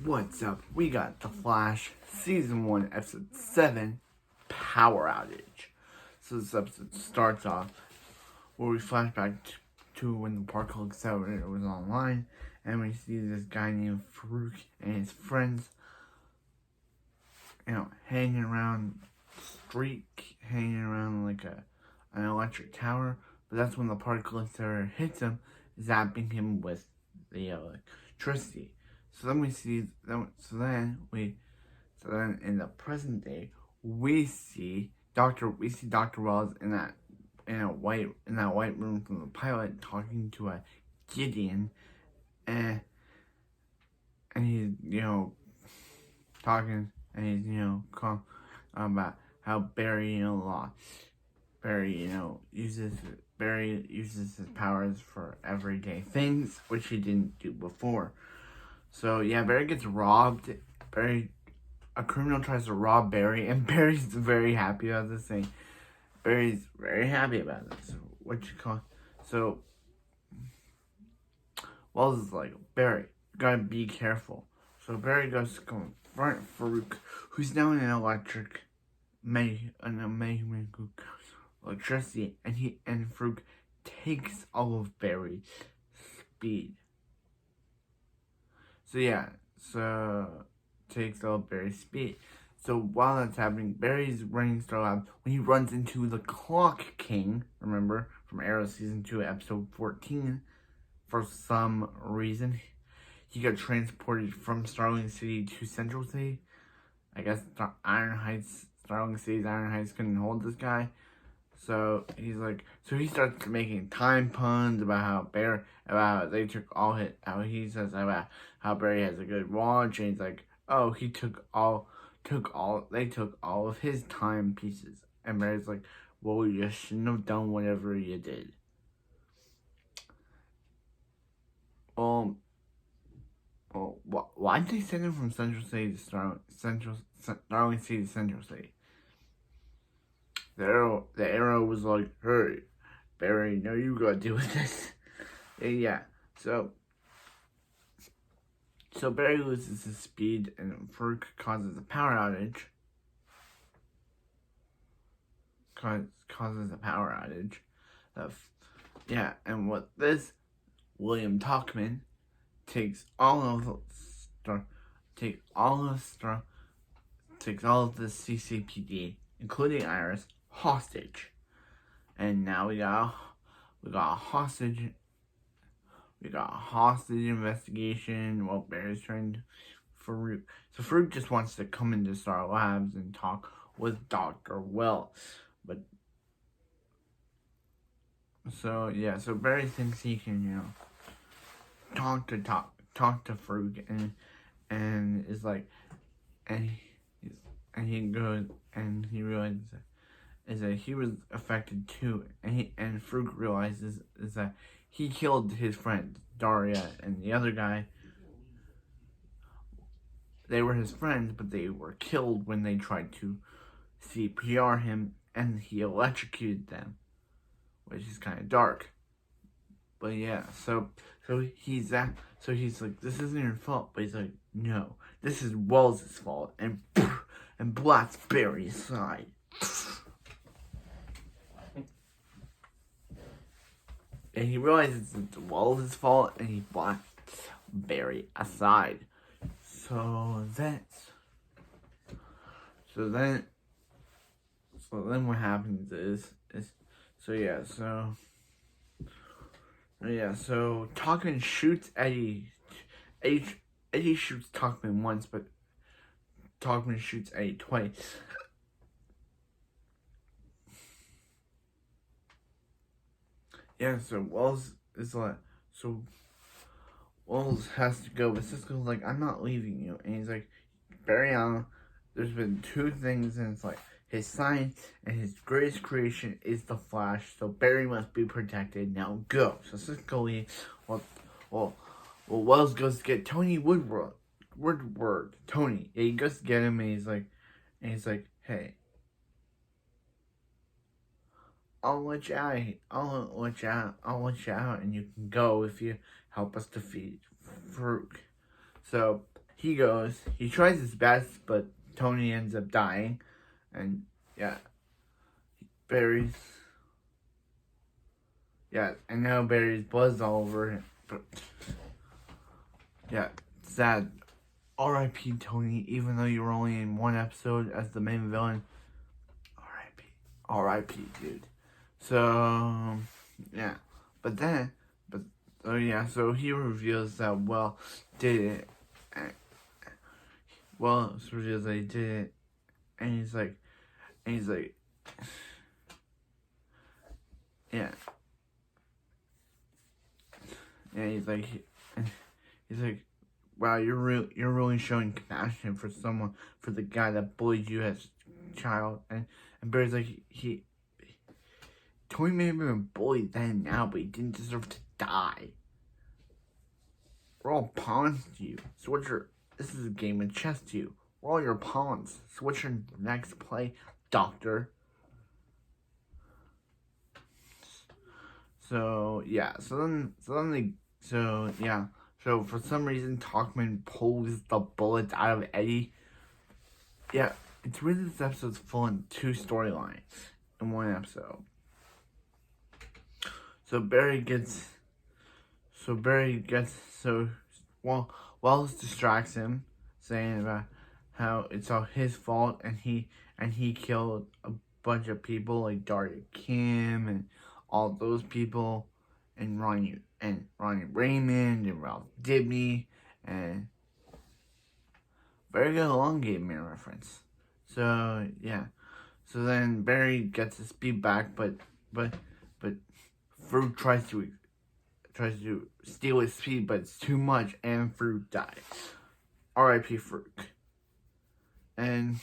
What's up? We got The Flash, Season 1, Episode 7, Power Outage. So this episode starts off where we flash back to when the particle accelerator was online, and we see this guy named Farouk and his friends, hanging around like an electric tower. But that's when the particle accelerator hits him, zapping him with the electricity. So then so then in the present day, we see Dr. Wells in that white room from the pilot, talking to a Gideon, and he's talking, and he's about how Barry Barry uses his powers for everyday things, which he didn't do before. So yeah, Barry gets robbed. A criminal tries to rob Barry, and Barry's very happy about this thing. Barry's very happy about this. So Wells is like, Barry, you gotta be careful. So Barry goes to confront Farouk, who's now in an electricity, and Farouk takes all of Barry's speed. Takes all of Barry's speed. So while that's happening, Barry's running Star Lab when he runs into the Clock King, remember, from Arrow Season 2, Episode 14. For some reason, he got transported from Starling City to Central City. I guess Starling City's Iron Heights couldn't hold this guy. So he starts making time puns about how they took all he says about how Barry has a good watch, and he's like, oh, they took all of his timepieces. And Barry's like, well, you shouldn't have done whatever you did. Why'd they send him from Central City to Starling City to Central City? The Arrow was like, hey, Barry, now you gotta deal with this. Yeah, so Barry loses his speed, and Farouk causes a power outage. Causes a power outage. And what this, William Talkman takes all of the CCPD, including Iris, hostage. And now we got a hostage investigation while Barry's trying to Farouk. So Farouk just wants to come into Star Labs and talk with Dr. Wells. So Barry thinks he can, talk to Farouk, and is like, and he goes, and he realizes that he was affected too, and Farouk realizes is that he killed his friend Daria and the other guy. They were his friends, but they were killed when they tried to CPR him, and he electrocuted them, which is kind of dark. But yeah, so he's like, this isn't your fault. But he's like, no, this is Wells' fault, and blasts Barry's side. And he realizes it's Wells' fault, and he blasts Barry aside. So then what happens is Talkman shoots Eddie. Eddie shoots Talkman once, but Talkman shoots Eddie twice. Yeah, so Wells has to go, but Cisco's like, I'm not leaving you. And he's like, Barry Allen, there's been two things, and it's like, his science and his greatest creation is the Flash, so Barry must be protected. Now go. So Cisco leaves. Well, Wells goes to get Tony Woodward. Tony. Yeah, he goes to get him, and he's like, hey, I'll let you out, and you can go if you help us defeat Farouk. So he goes, he tries his best, but Tony ends up dying. And yeah, Barry's, yeah, and now Barry's buzzed all over him. But yeah, sad. R.I.P. Tony, even though you were only in one episode as the main villain. R.I.P. R.I.P. dude. So, yeah. But then, so he reveals that, well, did it. Well, so reveals that he did it. And he's like, yeah. And he's like, wow, you're really showing compassion for the guy that bullied you as a child. And Barry's like, Tony may have been bullied then and now, but he didn't deserve to die. We're all pawns to you. So this is a game of chess to you. We're all your pawns. So what's your next play, Doctor? So yeah, so for some reason Talkman pulls the bullets out of Eddie. Yeah, it's weird that this episode's full in two storylines in one episode. Wallace distracts him, saying about how it's all his fault and he killed a bunch of people like Daria Kim and all those people, and Ronnie Raymond and Ralph Dibny, and very good long game man reference. So yeah, so then Barry gets his speed back, but Fruit tries to steal his speed, but it's too much, and Fruit dies. R.I.P. Fruit. And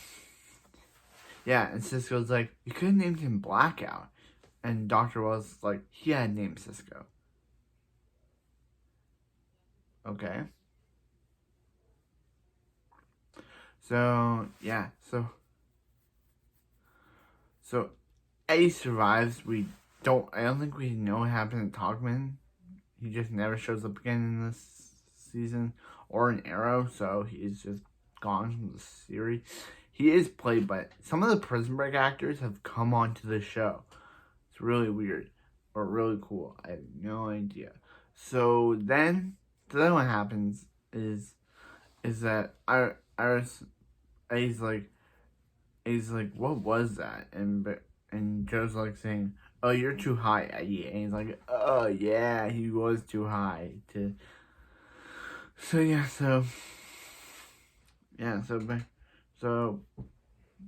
yeah, and Cisco's like, you could have named him Blackout. And Dr. Wells like, he had named Cisco. Okay. So yeah, so Eddie survives. I don't think we know what happened to Talkman. He just never shows up again in this season or in Arrow, so he's just gone from the series. He is played by some of the Prison Break actors have come onto the show. It's really weird or really cool. I have no idea. So then what happens is that he's like, what was that? And Joe's like saying, oh, you're too high, Eddie. And he's like, oh yeah, he was too high to. So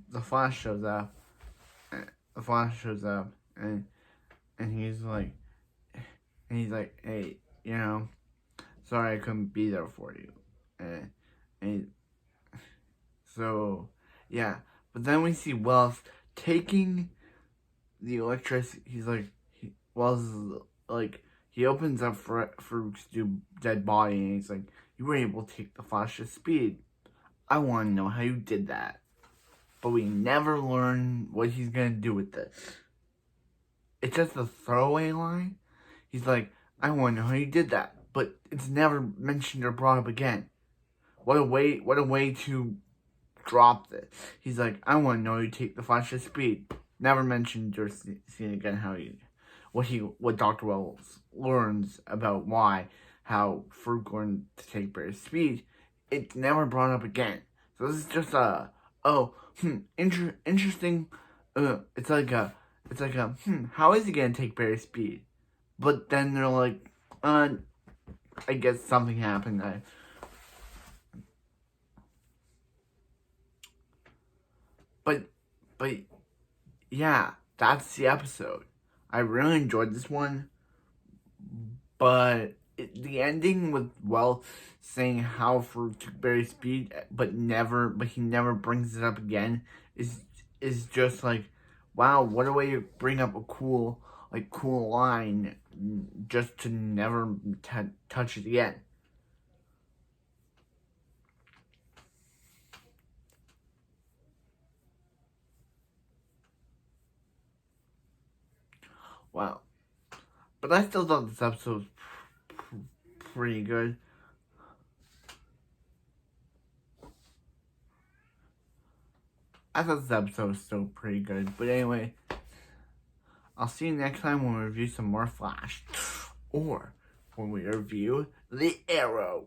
the Flash shows up. And he's like, hey, sorry I couldn't be there for you. And so yeah, but then we see Wells taking the electricity. Wells is like, he opens up for Fruit's dead body, and he's like, you were able to take the Flash's speed. I want to know how you did that. But we never learn what he's going to do with this. It's just a throwaway line. He's like, I want to know how you did that. But it's never mentioned or brought up again. What a way to drop this. He's like, I want to know you take the Flash's speed. Never mentioned or seen again what Dr. Wells learns about how Fruit learned to take Barry's speed. It's never brought up again. So this is just interesting. It's like how is he gonna take Barry's speed? But then they're like, I guess something happened. But yeah, that's the episode. I really enjoyed this one, but the ending with saying how Fruit took Barry's speed, but he never brings it up again, is just like, wow, what a way to bring up a cool line just to never touch it again. Wow. But I still thought this episode was pretty good. I thought this episode was still pretty good. But anyway, I'll see you next time when we review some more Flash. Or when we review The Arrow.